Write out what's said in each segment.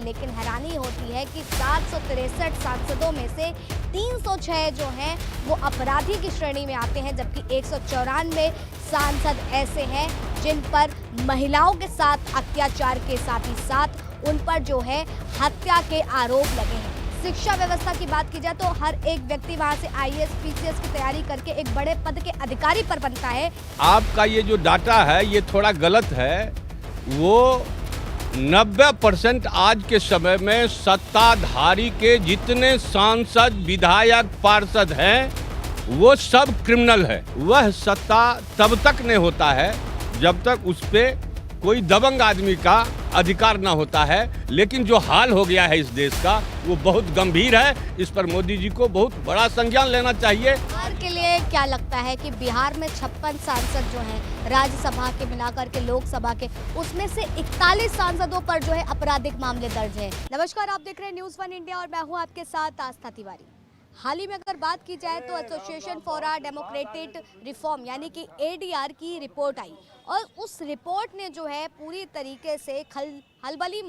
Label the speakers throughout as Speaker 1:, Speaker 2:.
Speaker 1: लेकिन हैरानी होती है कि 763 सांसदों में से 306 जो हैं वो अपराधी की श्रेणी में आते हैं, जबकि 194 सांसद ऐसे हैं जिन पर महिलाओं के साथ अत्याचार के साथ ही साथ उन पर जो है हत्या के आरोप लगे हैं। शिक्षा व्यवस्था की बात की जाए तो हर एक व्यक्ति वहां से आईएएस पीसीएस की तैयारी करके एक बड़े पद के अधिकारी पर बनता है।
Speaker 2: आपका ये जो डाटा है ये थोड़ा गलत है। वो 90% आज के समय में सत्ताधारी के जितने सांसद विधायक पार्षद हैं वो सब क्रिमिनल है। वह सत्ता तब तक नहीं होता है जब तक उस पे कोई दबंग आदमी का अधिकार ना होता है। लेकिन जो हाल हो गया है इस देश का वो बहुत गंभीर है। इस पर मोदी जी को बहुत बड़ा संज्ञान लेना चाहिए।
Speaker 1: बिहार के लिए क्या लगता है कि बिहार में 56 सांसद जो हैं राज्यसभा के मिलाकर के लोकसभा के, उसमें से 41 सांसदों पर जो है आपराधिक मामले दर्ज है। नमस्कार, आप देख रहे हैं न्यूज़ 1 इंडिया और मैं हूं आपके साथ आस्था तिवारी। हाल ही में अगर बात की जाए तो association for uh democratic reform यानी कि एडीआर की रिपोर्ट आई और उस रिपोर्ट ने जो है पूरी तरीके से खलबली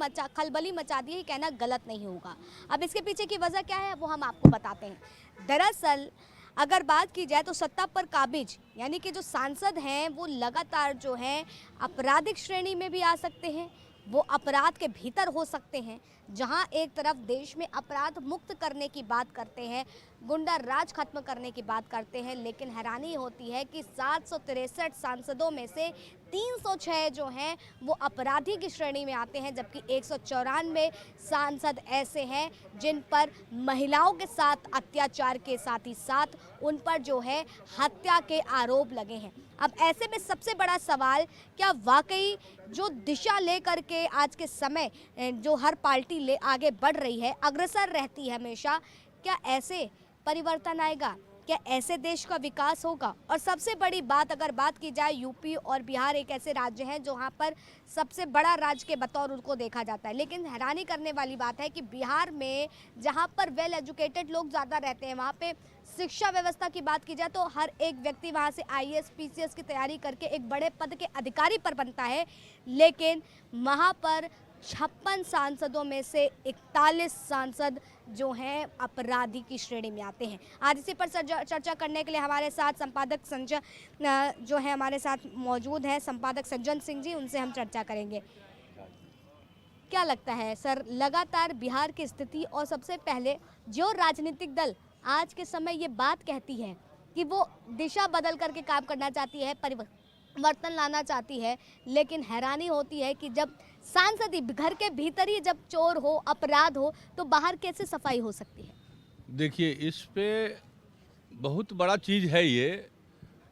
Speaker 1: मचा दी है। कहना गलत नहीं होगा। अब इसके पीछे की वजह क्या है वो हम आपको बताते हैं। दरअसल अगर बात की जाए तो सत्ता पर काबिज यानी कि जो सांसद हैं वो लगातार जो हैं आपराधिक श्रेणी में भी आ सकते हैं, वो अपराध के भीतर हो सकते हैं। जहां एक तरफ देश में अपराध मुक्त करने की बात करते हैं, गुंडा राज खत्म करने की बात करते हैं, लेकिन हैरानी होती है कि 763 सांसदों में से 306 जो हैं वो अपराधी की श्रेणी में आते हैं, जबकि 194 सांसद ऐसे हैं जिन पर महिलाओं के साथ अत्याचार के साथ ही साथ उन पर जो है हत्या के आरोप लगे हैं। अब ऐसे में सबसे बड़ा सवाल, क्या वाकई जो दिशा लेकर के आज के समय जो हर पार्टी ले आगे बढ़ रही है, अग्रसर रहती है हमेशा, क्या ऐसे परिवर्तन आएगा? क्या ऐसे देश का विकास होगा? और सबसे बड़ी बात अगर बात की जाए, यूपी और बिहार एक ऐसे राज्य हैं जहाँ पर सबसे बड़ा राज्य के बतौर उनको देखा जाता है, लेकिन हैरानी करने वाली बात है कि बिहार में जहाँ पर वेल एजुकेटेड लोग ज़्यादा रहते हैं, वहाँ पे शिक्षा व्यवस्था की बात की जाए तो हर एक व्यक्ति वहाँ से आईएएस पीसीएस की तैयारी करके एक बड़े पद के अधिकारी पर बनता है, लेकिन वहाँ पर 56 सांसदों में से 41 सांसद जो हैं अपराधी की श्रेणी में आते हैं। आज इसी पर चर्चा करने के लिए हमारे साथ संपादक संजय जो है हमारे साथ मौजूद हैं, संपादक सज्जन सिंह जी, उनसे हम चर्चा करेंगे। क्या लगता है सर, लगातार बिहार की स्थिति और सबसे पहले जो राजनीतिक दल आज के समय ये बात कहती है कि वो दिशा बदल करके काम करना चाहती है, परिवर्तन लाना चाहती है, लेकिन हैरानी होती है कि जब सांसद ही घर के भीतर ही जब चोर हो, अपराध हो, तो बाहर कैसे सफाई हो सकती है?
Speaker 2: देखिए, इस पे बहुत बड़ा चीज़ है ये,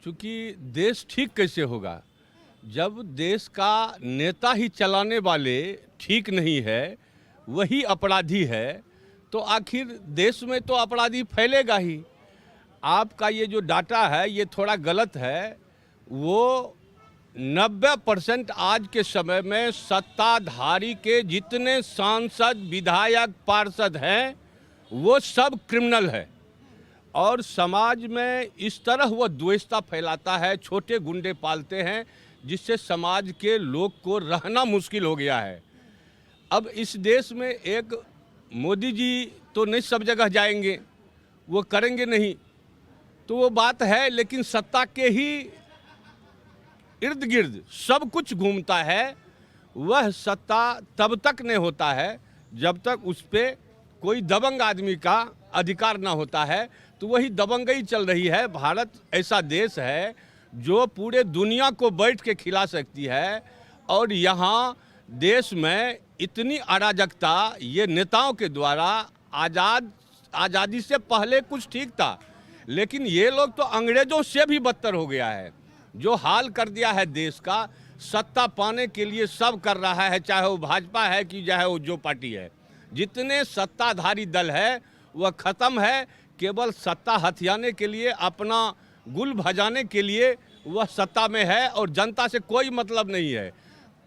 Speaker 2: क्योंकि देश ठीक कैसे होगा जब देश का नेता ही चलाने वाले ठीक नहीं है, वही अपराधी है, तो आखिर देश में तो अपराधी फैलेगा ही। आपका ये जो डाटा है ये थोड़ा गलत है। वो 90% आज के समय में सत्ताधारी के जितने सांसद विधायक पार्षद हैं वो सब क्रिमिनल है। और समाज में इस तरह वो द्वेषता फैलाता है, छोटे गुंडे पालते हैं, जिससे समाज के लोग को रहना मुश्किल हो गया है। अब इस देश में एक मोदी जी तो नहीं सब जगह जाएंगे, वो करेंगे नहीं, तो वो बात है, लेकिन सत्ता के ही इर्द गिर्द सब कुछ घूमता है। वह सत्ता तब तक नहीं होता है जब तक उस पर कोई दबंग आदमी का अधिकार ना होता है। तो वही दबंगई चल रही है। भारत ऐसा देश है जो पूरे दुनिया को बैठ के खिला सकती है, और यहाँ देश में इतनी अराजकता ये नेताओं के द्वारा आज़ादी से पहले कुछ ठीक था, लेकिन ये लोग तो अंग्रेज़ों से भी बदतर हो गया है। जो हाल कर दिया है देश का, सत्ता पाने के लिए सब कर रहा है, चाहे वो भाजपा है कि चाहे वो जो पार्टी है। जितने सत्ताधारी दल है वह ख़त्म है। केवल सत्ता हथियाने के लिए, अपना गुल भजाने के लिए वह सत्ता में है, और जनता से कोई मतलब नहीं है।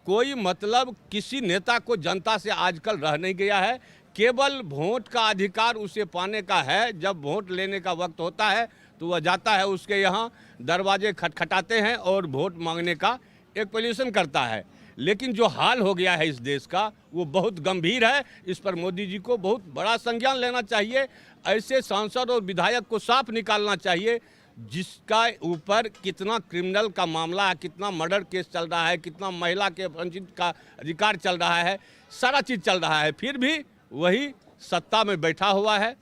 Speaker 2: कोई मतलब किसी नेता को जनता से आजकल रह नहीं गया है। केवल वोट का अधिकार उसे पाने का है। जब वोट लेने का वक्त होता है तो वह जाता है, उसके यहाँ दरवाजे खटखटाते हैं और वोट मांगने का एक पोजीशन करता है। लेकिन जो हाल हो गया है इस देश का वो बहुत गंभीर है। इस पर मोदी जी को बहुत बड़ा संज्ञान लेना चाहिए। ऐसे सांसद और विधायक को साफ निकालना चाहिए जिसका ऊपर कितना क्रिमिनल का मामला है, कितना मर्डर केस चल रहा है, कितना महिला के वंचित का अधिकार चल रहा है, सारा चीज़ चल रहा है, फिर भी वही सत्ता में बैठा हुआ है।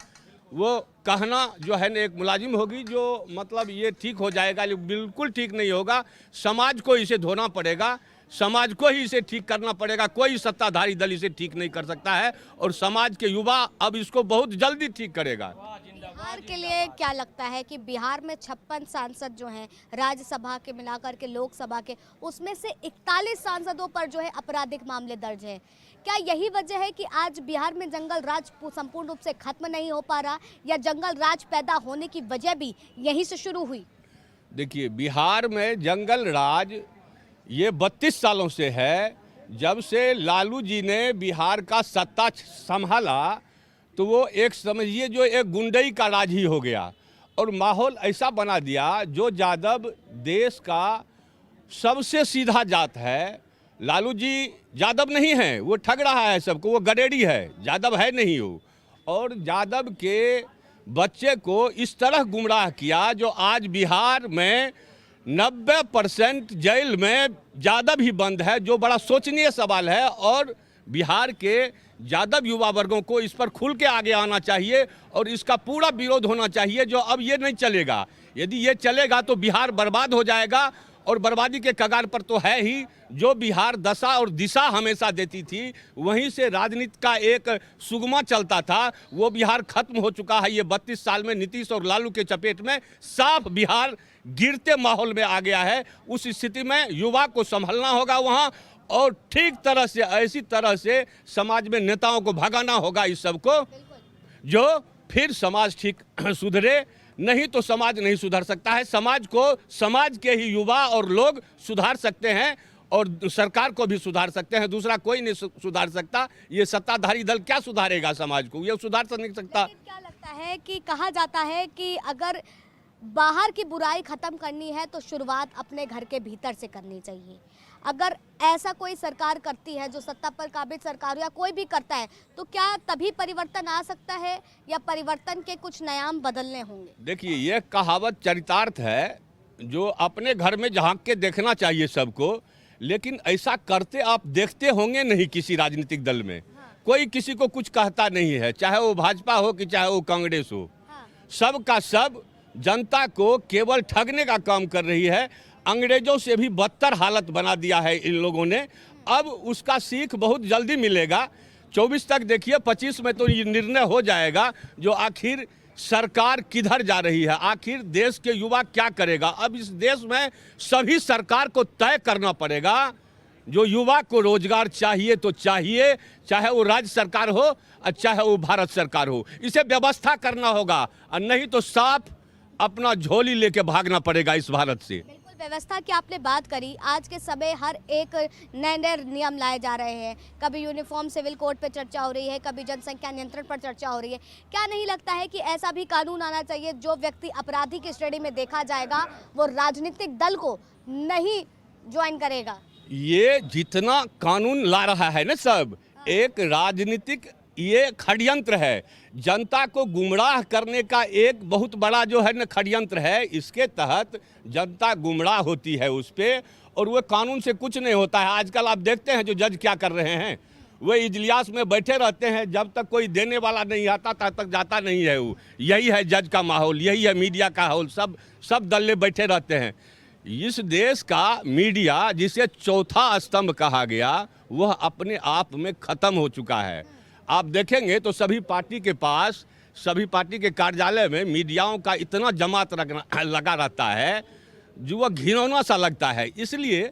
Speaker 2: वो कहना जो है ना एक मुलाजिम होगी जो मतलब ये ठीक हो जाएगा, लेकिन बिल्कुल ठीक नहीं होगा। समाज को इसे धोना पड़ेगा, समाज को ही इसे ठीक करना पड़ेगा। कोई सत्ताधारी दल इसे ठीक नहीं कर सकता है और समाज के युवा अब इसको बहुत जल्दी ठीक करेगा।
Speaker 1: बिहार के लिए क्या लगता है कि बिहार में 56 सांसद जो हैं राज्यसभा के मिलाकर के लोकसभा के, उसमें से 41 सांसदों पर जो है आपराधिक मामले दर्ज हैं। क्या यही वजह है कि आज बिहार में जंगल राज संपूर्ण रूप से खत्म नहीं हो पा रहा, या जंगल राज पैदा होने की वजह भी यहीं से शुरू हुई?
Speaker 2: देखिए, बिहार में जंगल राज ये 32 सालों से है। जब से लालू जी ने बिहार का सत्ता संभाला तो वो एक समझिए जो एक गुंडई का राज ही हो गया और माहौल ऐसा बना दिया। जो यादव देश का सबसे सीधा जात है, लालू जी यादव नहीं है, वो ठग रहा है सबको, वो गडेरी है, यादव है नहीं वो। और यादव के बच्चे को इस तरह गुमराह किया जो आज बिहार में 90% जेल में यादव ही बंद है, जो बड़ा शोचनीय सवाल है। और बिहार के यादव युवा वर्गों को इस पर खुल के आगे आना चाहिए और इसका पूरा विरोध होना चाहिए। जो अब ये नहीं चलेगा, यदि ये चलेगा तो बिहार बर्बाद हो जाएगा और बर्बादी के कगार पर तो है ही। जो बिहार दशा और दिशा हमेशा देती थी, वहीं से राजनीति का एक सुगमा चलता था, वो बिहार खत्म हो चुका है। ये 32 साल में नीतीश और लालू के चपेट में साफ बिहार गिरते माहौल में आ गया है। उस स्थिति में युवा को संभलना होगा वहाँ, और ठीक तरह से ऐसी तरह से समाज में नेताओं को भगाना होगा इस सबको, जो फिर समाज ठीक सुधरे। नहीं तो समाज नहीं सुधर सकता है। समाज को समाज के ही युवा और लोग सुधार सकते हैं और सरकार को भी सुधार सकते हैं, दूसरा कोई नहीं सुधार सकता। ये सत्ताधारी दल क्या सुधारेगा समाज को, ये सुधार तो नहीं सकता।
Speaker 1: लेकिन क्या लगता है कि कहा जाता है कि अगर बाहर की बुराई खत्म करनी है तो शुरुआत अपने घर के भीतर से करनी चाहिए। अगर ऐसा कोई सरकार करती है, जो सत्ता पर काबिज सरकार हो या कोई भी करता है, तो क्या तभी परिवर्तन आ सकता है या परिवर्तन के कुछ नयाम बदलने होंगे?
Speaker 2: देखिए, ये कहावत चरितार्थ है जो अपने घर में झांक के देखना चाहिए सबको, लेकिन ऐसा करते आप देखते होंगे नहीं किसी राजनीतिक दल में। कोई किसी को कुछ कहता नहीं है, चाहे वो भाजपा हो कि चाहे वो कांग्रेस हो। सब का सब जनता को केवल ठगने का काम कर रही है। अंग्रेजों से भी बदतर हालत बना दिया है इन लोगों ने। अब उसका सीख बहुत जल्दी मिलेगा। 24 तक देखिए, 25 में तो ये निर्णय हो जाएगा जो आखिर सरकार किधर जा रही है, आखिर देश के युवा क्या करेगा। अब इस देश में सभी सरकार को तय करना पड़ेगा। जो युवा को रोजगार चाहिए तो चाहिए, चाहे वो राज्य सरकार हो और चाहे वो भारत सरकार हो, इसे व्यवस्था करना होगा, और नहीं तो साफ अपना झोली लेके भागना पड़ेगा इस भारत से।
Speaker 1: बिल्कुल, व्यवस्था की आपने बात करी। आज के समय हर एक नए नए नियम लाए जा रहे हैं। कभी यूनिफॉर्म सिविल कोड पे चर्चा हो रही है, कभी जनसंख्या नियंत्रण पर चर्चा हो रही है। क्या नहीं लगता है कि ऐसा भी कानून आना चाहिए, जो व्यक्ति अपराधी की श्रेणी में देखा जाएगा वो राजनीतिक दल को नहीं ज्वाइन करेगा?
Speaker 2: ये जितना कानून ला रहा है ना सब, एक राजनीतिक ये षड्यंत्र है। जनता को गुमराह करने का एक बहुत बड़ा जो है ना षड्यंत्र है। इसके तहत जनता गुमराह होती है उस पर, और वो कानून से कुछ नहीं होता है। आजकल आप देखते हैं जो जज क्या कर रहे हैं, वो इजलियास में बैठे रहते हैं, जब तक कोई देने वाला नहीं आता तब तक जाता नहीं है वो। यही है जज का माहौल, यही है मीडिया का माहौल। सब दल्ले बैठे रहते हैं। इस देश का मीडिया, जिसे चौथा स्तंभ कहा गया, वह अपने आप में ख़त्म हो चुका है। आप देखेंगे तो सभी पार्टी के पास, सभी पार्टी के कार्यालय में मीडियाओं का इतना जमात लगा रहता है जो वह घिनौना सा लगता है। इसलिए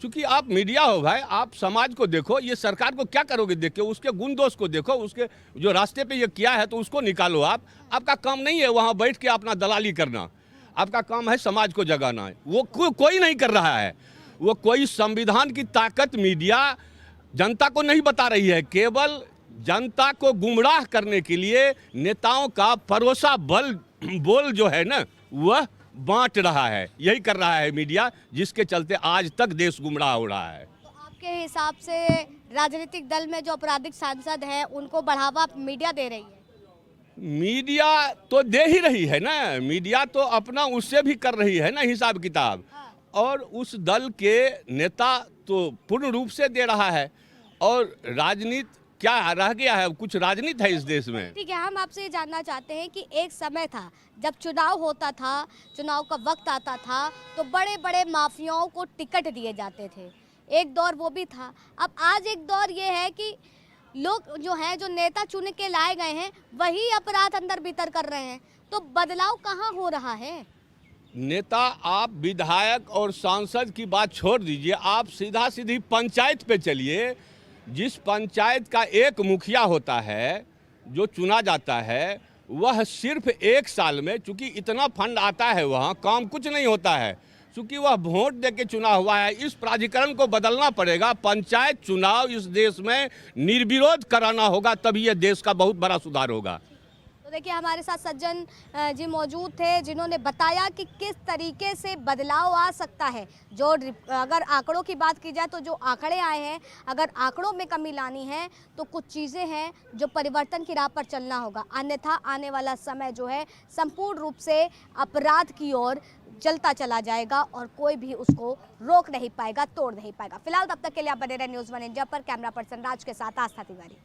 Speaker 2: चूँकि आप मीडिया हो भाई, आप समाज को देखो, ये सरकार को क्या करोगे देख के, उसके गुण दोष को देखो, उसके जो रास्ते पे ये किया है तो उसको निकालो। आपका काम नहीं है वहाँ बैठ के अपना दलाली करना, आपका काम है समाज को जगाना है। वो कोई नहीं कर रहा है। वो कोई संविधान की ताकत मीडिया जनता को नहीं बता रही है, केवल जनता को गुमराह करने के लिए नेताओं का परोसा बोल जो है ना, वह बांट रहा है। यही कर रहा है मीडिया, जिसके चलते आज तक देश गुमराह हो रहा है।
Speaker 1: तो आप आपके हिसाब से राजनीतिक दल में जो आपराधिक सांसद हैं उनको बढ़ावा मीडिया दे रही है?
Speaker 2: मीडिया तो दे ही रही है ना, मीडिया तो अपना उससे भी कर रही है ना हिसाब किताब। और उस दल के नेता तो पूर्ण रूप से दे रहा है। और राजनीति क्या रह गया है, कुछ राजनीति है इस देश में।
Speaker 1: ठीक है, हम आपसे ये जानना चाहते हैं कि एक समय था जब चुनाव होता था, चुनाव का वक्त आता था तो बड़े बड़े माफियाओं को टिकट दिए जाते थे, एक दौर वो भी था। अब आज एक दौर ये है कि लोग जो हैं, जो नेता चुन के लाए गए हैं, वही अपराध अंदर भीतर कर रहे हैं। तो बदलाव कहाँ हो रहा है?
Speaker 2: नेता, आप विधायक और सांसद की बात छोड़ दीजिए, आप सीधा सीधी पंचायत पे चलिए। जिस पंचायत का एक मुखिया होता है जो चुना जाता है, वह सिर्फ 1 साल में, चूंकि इतना फंड आता है वहाँ, काम कुछ नहीं होता है, चूंकि वह वोट दे के चुना हुआ है। इस प्राधिकरण को बदलना पड़ेगा। पंचायत चुनाव इस देश में निर्विरोध कराना होगा, तभी यह देश का बहुत बड़ा सुधार होगा।
Speaker 1: तो देखिए, हमारे साथ सज्जन जी मौजूद थे जिन्होंने बताया कि किस तरीके से बदलाव आ सकता है। जो अगर आंकड़ों की बात की जाए तो जो आंकड़े आए हैं, अगर आंकड़ों में कमी लानी है तो कुछ चीज़ें हैं जो परिवर्तन की राह पर चलना होगा, अन्यथा आने वाला समय जो है संपूर्ण रूप से अपराध की ओर चलता चला जाएगा और कोई भी उसको रोक नहीं पाएगा, तोड़ नहीं पाएगा। फिलहाल तब तक के लिए आप बने रहे न्यूज़ 1 इंडिया पर। कैमरा पर्सन राज के साथ आस्था तिवारी।